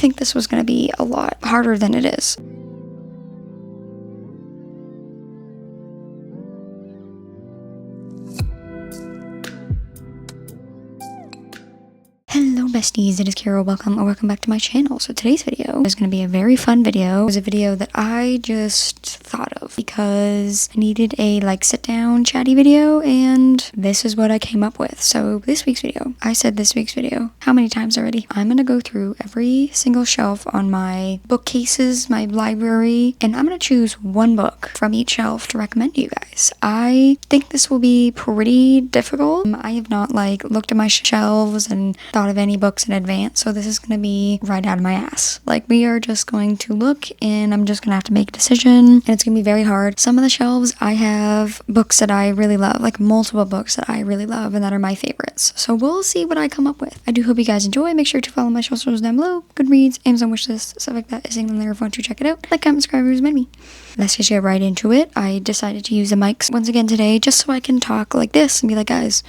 think this was going to be a lot harder than it is. Hello besties, it is Kira. Welcome back to my channel. So today's video is going to be a very fun video. It was a video that I just thought of because I needed a sit down chatty video, and this is what I came up with. So this week's video, I said this week's video how many times already? I'm going to go through every single shelf on my bookcases, my library, and I'm going to choose one book from each shelf to recommend to you guys. I think this will be pretty difficult. I have not looked at my shelves and thought of any books in advance, so this is going to be right out of my ass. We are just going to look, and I'm just going to have to make a decision, and it's going to be very hard. Some of the shelves I have books that I really love, multiple books that I really love and that are my favorites, so we'll see what I come up with. I do hope you guys enjoy. Make sure to follow my socials down below: Goodreads, Amazon wishlist, stuff like that is in there if you want to check it out. Like, comment, subscribe, recommend me. Let's just get right into it. I decided to use the mics once again today just so I can talk like this and be like, guys,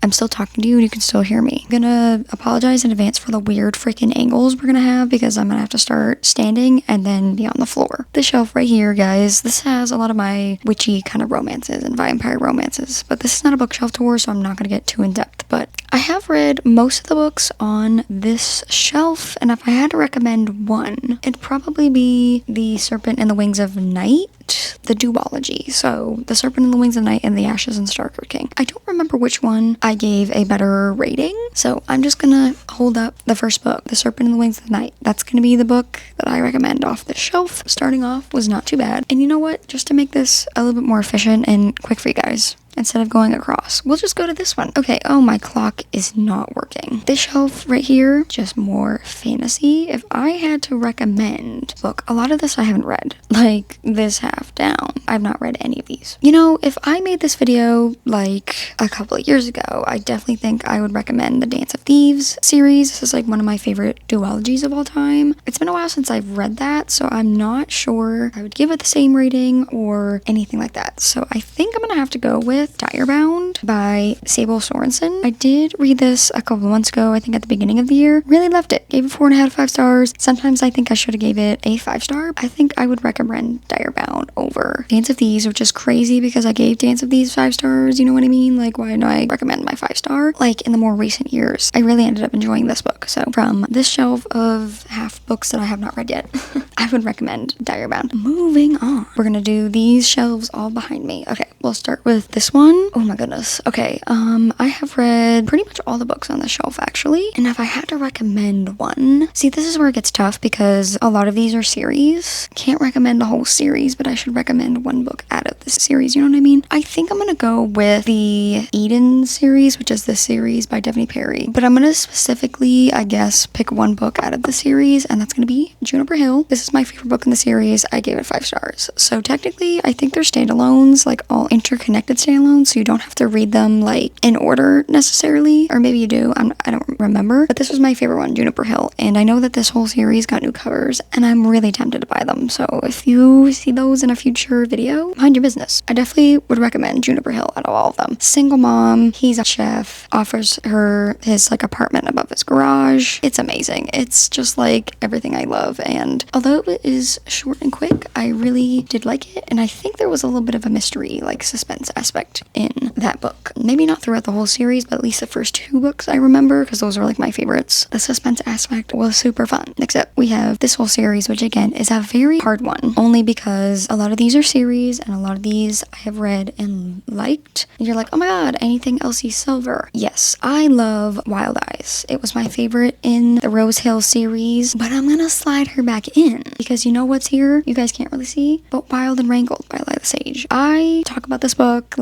I'm still talking to you and you can still hear me. I'm gonna apologize in advance for the weird freaking angles we're gonna have because I'm gonna have to start standing and then be on the floor. This shelf right here, guys, this has a lot of my witchy kind of romances and vampire romances, but this is not a bookshelf tour, so I'm not gonna get too in depth. But I have read most of the books on this shelf, and if I had to recommend one, it'd probably be The Serpent and the Wings of Night, the duology. So The Serpent and the Wings of Night and The Ashes and Starker King. I don't remember which one I gave a better rating, so I'm just gonna hold up the first book, The Serpent and the Wings of Night. That's gonna be the book that I recommend off the shelf. Starting off was not too bad, and you know what, just to make this a little bit more efficient and quick for you guys, instead of going across, we'll just go to this one. Okay, oh, my clock is not working. This shelf right here, just more fantasy. If I had to recommend, look, a lot of this I haven't read, like this Half Down. I've not read any of these. You know, if I made this video a couple of years ago, I definitely think I would recommend the Dance of Thieves series. This is one of my favorite duologies of all time. It's been a while since I've read that, so I'm not sure I would give it the same rating or anything like that. So I think I'm gonna have to go with Direbound by Fable Sorensen. I did read this a couple of months ago, I think at the beginning of the year. Really loved it. Gave it 4.5 out of 5 stars. Sometimes I think I should have gave it a 5-star. I think I would recommend Direbound over Dance of Thieves, which is crazy because I gave Dance of Thieves 5 stars. You know what I mean? Why did I recommend my 5-star? In the more recent years, I really ended up enjoying this book. So from this shelf of half books that I have not read yet, I would recommend Direbound. Moving on. We're gonna do these shelves all behind me. Okay, we'll start with this one. Oh my goodness. Okay, I have read pretty much all the books on the shelf actually, and if I had to recommend one, see, this is where it gets tough because a lot of these are series. Can't recommend the whole series, but I should recommend one book out of this series, you know what I mean? I think I'm gonna go with the Eden series, which is this series by Devney Perry, but I'm gonna specifically, I guess, pick one book out of the series, and that's gonna be Juniper Hill. This is my favorite book in the series. I gave it 5 stars. So technically, I think they're standalones, all interconnected standalones, so you don't have to read them in order necessarily, or maybe you do. I don't remember, but this was my favorite one, Juniper Hill, and I know that this whole series got new covers, and I'm really tempted to buy them. So if you see those in a future video, mind your business. I definitely would recommend Juniper Hill out of all of them. Single mom, he's a chef, offers her his apartment above his garage. It's amazing. It's just everything I love, and although it is short and quick, I really did like it, and I think there was a little bit of a mystery, suspense aspect in that book. Maybe not throughout the whole series, but at least the first 2 books I remember, because those are my favorites. The suspense aspect was super fun. Next up, we have this whole series, which again is a very hard one, only because a lot of these are series, and a lot of these I have read and liked. And you're like, oh my god, anything Elsie Silver? Yes, I love Wild Eyes. It was my favorite in the Rose Hill series, but I'm gonna slide her back in, because you know what's here? You guys can't really see, but Wild and Wrangled by Lila Sage. I talk about this book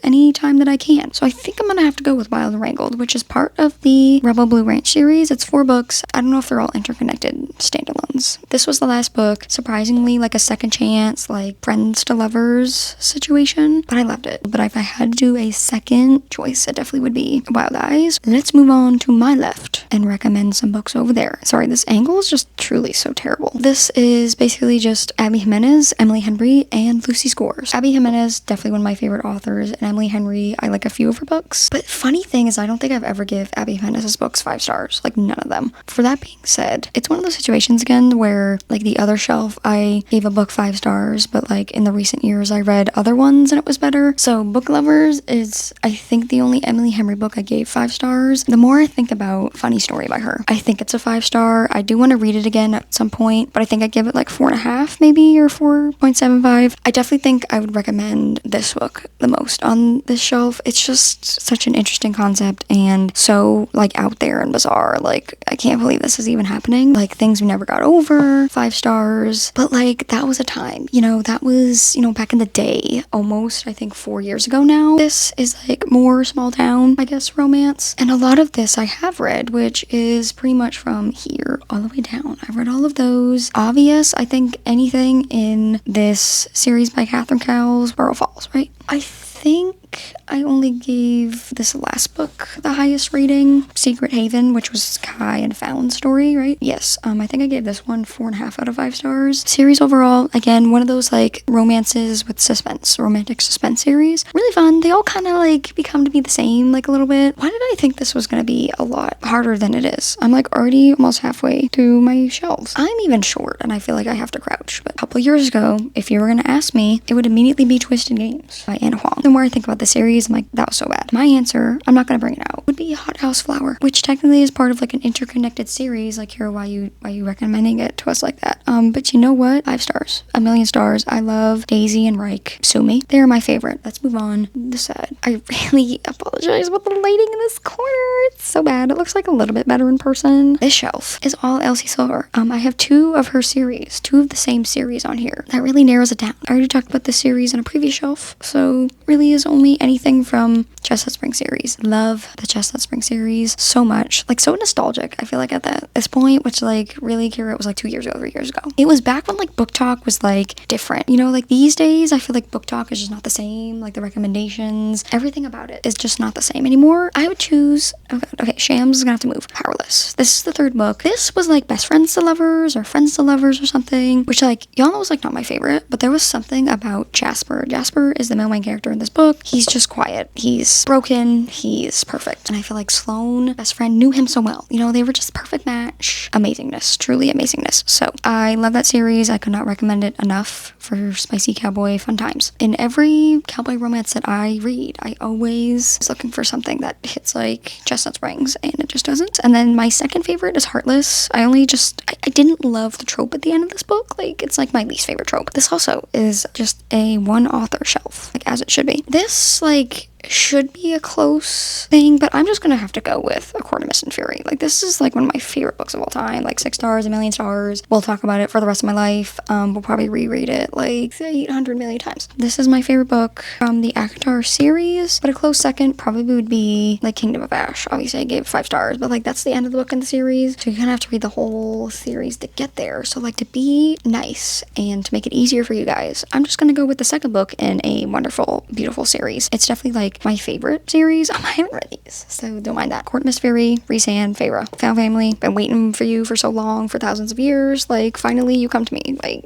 any time that I can, so I think I'm gonna have to go with Wild and Wrangled, which is part of the Rebel Blue Ranch series. It's 4 books. I don't know if they're all interconnected standalones. This was the last book, surprisingly a second chance, friends to lovers situation, but I loved it. But if I had to do a second choice, it definitely would be Wild Eyes. Let's move on to my left and recommend some books over there. Sorry, this angle is just truly so terrible. This is basically just Abby Jimenez, Emily Henry, and Lucy Score. yours. Abby Jimenez, definitely one of my favorite authors, and Emily Henry, I like a few of her books. But funny thing is, I don't think I've ever give Abby Jimenez's books 5 stars. Like, none of them. For that being said, it's one of those situations again where, like, the other shelf, I gave a book 5 stars, but like in the recent years, I read other ones and it was better. So Book Lovers is, I think, the only Emily Henry book I gave 5 stars. The more I think about Funny Story by her, I think it's a 5 star. I do want to read it again at some point, but I think I give it like 4.5 maybe, or 4.75. I definitely think I would recommend this book the most on this shelf. It's just such an interesting concept and so like out there and bizarre. Like, I can't believe this is even happening. Like, things we never got over, 5 stars. But like, that was a time, you know, that was, you know, back in the day, almost, I think 4 years ago now. This is like more small town, I guess, romance. And a lot of this I have read, which is pretty much from here all the way down. I've read all of those. Obvious, I think anything in this series by Catherine Cowles, Borough Falls, right? I think I only gave this last book the highest rating, Secret Haven, which was Kai and Fallon's story, right? Yes, I think I gave this one 4.5 out of 5 stars. Series overall, again, one of those like romances with suspense, romantic suspense series. Really fun. They all kind of like become to be the same, like a little bit. Why did I think this was going to be a lot harder than it is? I'm like already almost halfway through my shelves. I'm even short and I feel like I have to crouch. But a couple years ago, if you were going to ask me, it would immediately be Twisted Games by Anna Huang. The more I think about the series, I'm like, that was so bad. My answer, I'm not gonna bring it out, would be Hothouse Flower, which technically is part of like an interconnected series. Like, here, why you recommending it to us like that? But you know what? 5 stars, a million stars. I love Daisy and Reich. Sue me. They're my favorite. Let's move on. The sad. I really apologize about the lighting in this corner. It's so bad. It looks like a little bit better in person. This shelf is all Elsie Silver. I have 2 of her series, 2 of the same series on here. That really narrows it down. I already talked about this series in a previous shelf, so really is only anything from Chestnut Spring series. Love the Chestnut Spring series so much. Like, so nostalgic, I feel like, at this point, which like really, Kira, it was like 2 years ago, 3 years ago. It was back when like book talk was like different. You know, like these days, I feel like book talk is just not the same. Like the recommendations, everything about it is just not the same anymore. I would choose, okay, Shams is gonna have to move. Powerless. This is the 3rd book. This was like Best Friends to Lovers or Friends to Lovers or something, which like, y'all know was like not my favorite, but there was something about Jasper. Jasper is the main character in this book. He's just quiet. He's broken. He's perfect. And I feel like Sloane, best friend, knew him so well. You know, they were just perfect match. Amazingness. Truly amazingness. So I love that series. I could not recommend it enough for spicy cowboy fun times. In every cowboy romance that I read, I always was looking for something that hits like Chestnut Springs, and it just doesn't. And then my second favorite is Heartless. I didn't love the trope at the end of this book. Like, it's like my least favorite trope. This also is just a one author shelf, like as it should be. This, like, should be a close thing, but I'm just gonna have to go with A Court of Mist and Fury. Like, this is like one of my favorite books of all time. Like 6 stars, a million stars. We'll talk about it for the rest of my life. We'll probably reread it like 800 million times. This is my favorite book from the ACOTAR series, but a close second probably would be like Kingdom of Ash. Obviously I gave 5 stars, but like that's the end of the book in the series, so you kind of have to read the whole series to get there. So like, to be nice and to make it easier for you guys, I'm just gonna go with the second book in a wonderful, beautiful series. It's definitely like my favorite series. I haven't read these, so don't mind that. Court of Mist Fury, Rhysand, Feyre. Found family. Been waiting for you for so long, for thousands of years. Like, finally you come to me. Like,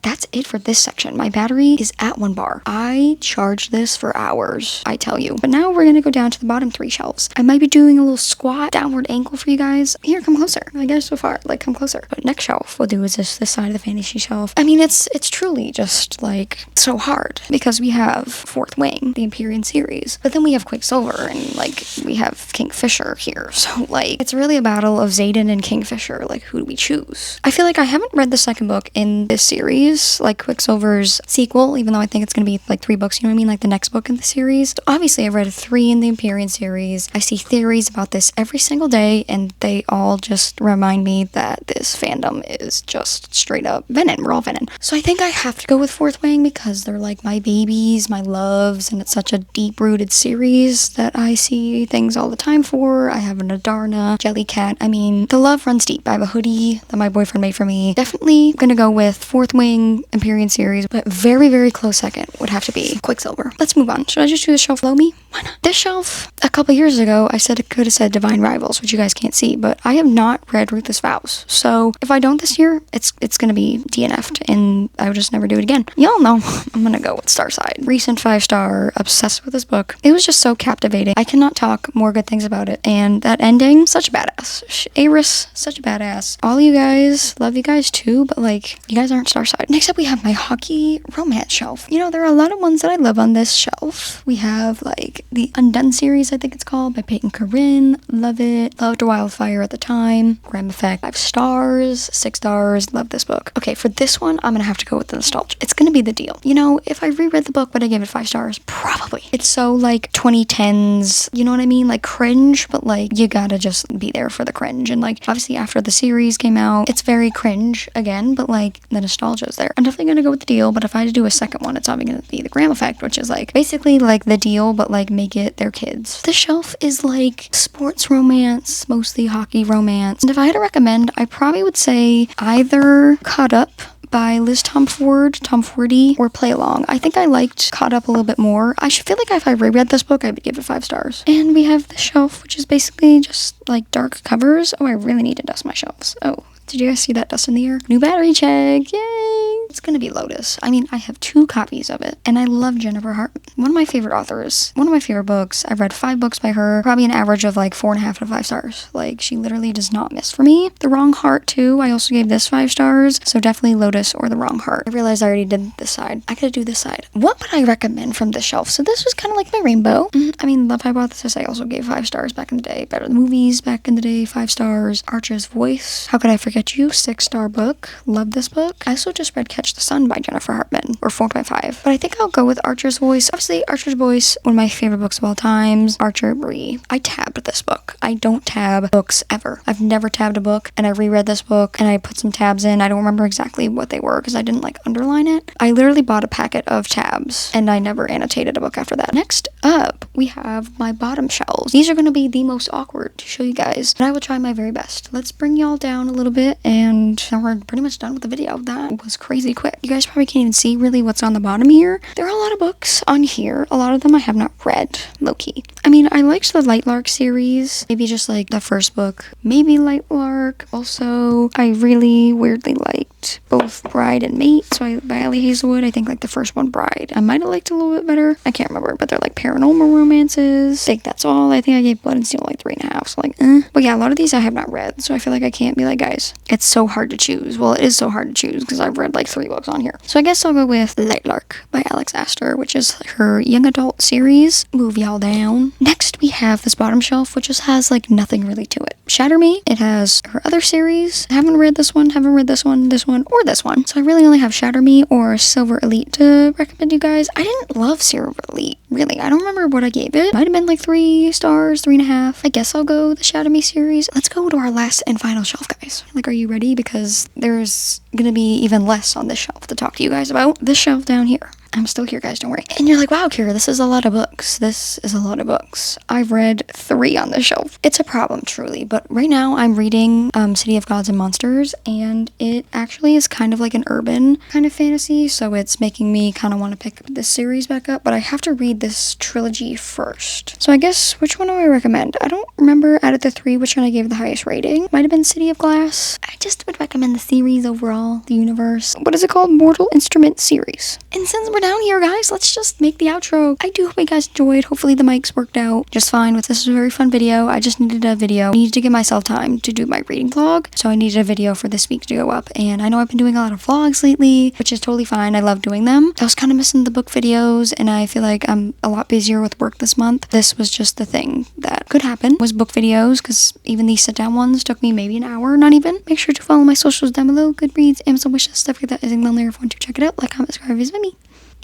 that's it for this section. My battery is at 1 bar. I charged this for hours, I tell you. But now we're gonna go down to the bottom 3 shelves. I might be doing a little squat, downward ankle for you guys. Here, come closer. I guess so far, like, come closer. But next shelf we'll do is this side of the fantasy shelf. I mean, it's truly just like so hard because we have Fourth Wing, the Empyrean series, but then we have Quicksilver and like we have Kingfisher here. So like, it's really a battle of Xaden and Kingfisher. Like, who do we choose? I feel like I haven't read the second book in this series, like Quicksilver's sequel, even though I think it's gonna be like 3 books, you know what I mean, like the next book in the series. So obviously I've read 3 in the Empyrean series. I see theories about this every single day, and they all just remind me that this fandom is just straight up venom. We're all venom. So I think I have to go with Fourth Wing because they're like my babies, my loves, and it's such a deep-rooted series that I see things all the time for. I have an Adarna, Jellycat. I mean, the love runs deep. I have a hoodie that my boyfriend made for me. Definitely gonna go with Fourth Wing, King Empyrean series, but very, very close second would have to be Quicksilver. Let's move on. Should I just do the shelf below me? Why not? This shelf, a couple years ago, I said it could have said Divine Rivals, which you guys can't see, but I have not read Ruthless Vows. So if I don't this year, it's gonna be DNF'd, and I would just never do it again. Y'all know I'm gonna go with Starside. Recent 5-star, obsessed with this book. It was just so captivating. I cannot talk more good things about it. And that ending, such a badass. Aris, such a badass. All you guys, love you guys too, but like, you guys aren't Starside. Next up, we have my hockey romance shelf. You know, there are a lot of ones that I love on this shelf. We have like the Undone series, I think it's called, by Peyton Corinne. Love it. Loved Wildfire at the time. Graham Effect, 5 stars, 6 stars. Love this book. Okay, for this one, I'm gonna have to go with the nostalgia. It's gonna be The Deal. You know, if I reread the book, would I give it 5 stars? Probably. It's so like 2010s, you know what I mean? Like cringe, but like you gotta just be there for the cringe. And like obviously after the series came out, it's very cringe again, but like the nostalgia is there. I'm definitely gonna go with The Deal, but if I had to do a second one, it's probably gonna be The Graham Effect, which is like basically like The Deal, but like make it their kids. The shelf is like sports romance, mostly hockey romance. And if I had to recommend, I probably would say either Caught Up by Liz Tomfordy, or Play Along. I think I liked Caught Up a little bit more. I should feel like if I reread this book, I would give it 5 stars. And we have the shelf, which is basically just like dark covers. Oh, I really need to dust my shelves. Oh, did you guys see that dust in the air? New battery check, yay! It's gonna be Lotus. I mean, I have 2 copies of it, and I love Jennifer Hartman. One of my favorite authors, one of my favorite books. I've read 5 books by her, probably an average of like 4.5 out of 5 stars. Like, she literally does not miss for me. The Wrong Heart, too. I also gave this 5 stars, so definitely Lotus or The Wrong Heart. I realized I already did this side. I gotta do this side. What would I recommend from this shelf? So this was kind of like my rainbow. I mean, Love Hypothesis, I also gave 5 stars back in the day. Better Than Movies back in the day, 5 stars. Archer's Voice, How Could I Forget You? 6-star book. Love this book. I also just read Catch the Sun by Jennifer Hartman, or 4.5. But I think I'll go with Archer's Voice. Obviously, Archer's Voice, one of my favorite books of all times. Archer Brie. I tabbed this book. I don't tab books ever. I've never tabbed a book, and I reread this book, and I put some tabs in. I don't remember exactly what they were, because I didn't like underline it. I literally bought a packet of tabs, and I never annotated a book after that. Next up, we have my bottom shelves. These are going to be the most awkward to show you guys, but I will try my very best. Let's bring y'all down a little bit, and we're pretty much done with the video. That was crazy quick. You guys probably can't even see really what's on the bottom here. There are a lot of books on here. A lot of them I have not read, low-key. I mean, I liked the Lightlark series. Maybe just like the first book. Maybe Lightlark. Also, I really weirdly liked both Bride and Mate, by Ellie Hazelwood. I think like the first one, Bride, I might have liked a little bit better. I can't remember, but they're like paranormal romances. I think that's all. I think I gave Blood and Steel like 3.5, so like, But yeah, a lot of these I have not read, so I feel like I can't be like, guys, it's so hard to choose. Well, it is so hard to choose because I've read like 3 books on here. So I guess I'll go with Lightlark by Alex Astor, which is her young adult series. Move y'all down. Next, we have this bottom shelf, which just has like nothing really to it. Shatter Me, it has her other series. I haven't read this one, this one, or this one. So I really only have Shatter Me or Silver Elite to recommend you guys. I didn't love Silver Elite, really. I don't remember what I gave it. Might have been like 3 stars, 3.5. I guess I'll go the Shatter Me series. Let's go to our last and final shelf, guys. Like, are you ready? Because there's gonna be even less on this shelf to talk to you guys about. This shelf down here. I'm still here, guys, don't worry. And you're like, wow, Kira, this is a lot of books. This is a lot of books. I've read 3 on this shelf. It's a problem, truly. But right now, I'm reading City of Gods and Monsters, and it actually is kind of like an urban kind of fantasy, so it's making me kind of want to pick this series back up, but I have to read this trilogy first. So I guess, which one do I recommend? I don't remember out of the 3 which one I gave the highest rating. Might have been City of Glass. I just would recommend the series overall, the universe. What is it called? Mortal Instrument series. And since we're down here, guys, let's just make the outro. I do hope you guys enjoyed. Hopefully the mics worked out just fine. This was a very fun video. I just needed a video. I needed to give myself time to do my reading vlog, so I needed a video for this week to go up. And I know I've been doing a lot of vlogs lately, which is totally fine. I love doing them. I was kind of missing the book videos, and I feel like I'm a lot busier with work this month. This was just the thing that could happen, was book videos, because even these sit-down ones took me maybe an hour, not even. Make sure to follow my socials down below. Goodreads, Amazon wishlist, stuff like that is in there if you want to check it out. Like, comment, subscribe, visit me.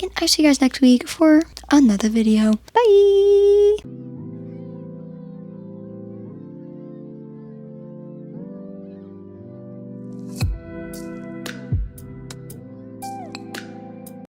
And I'll see you guys next week for another video. Bye!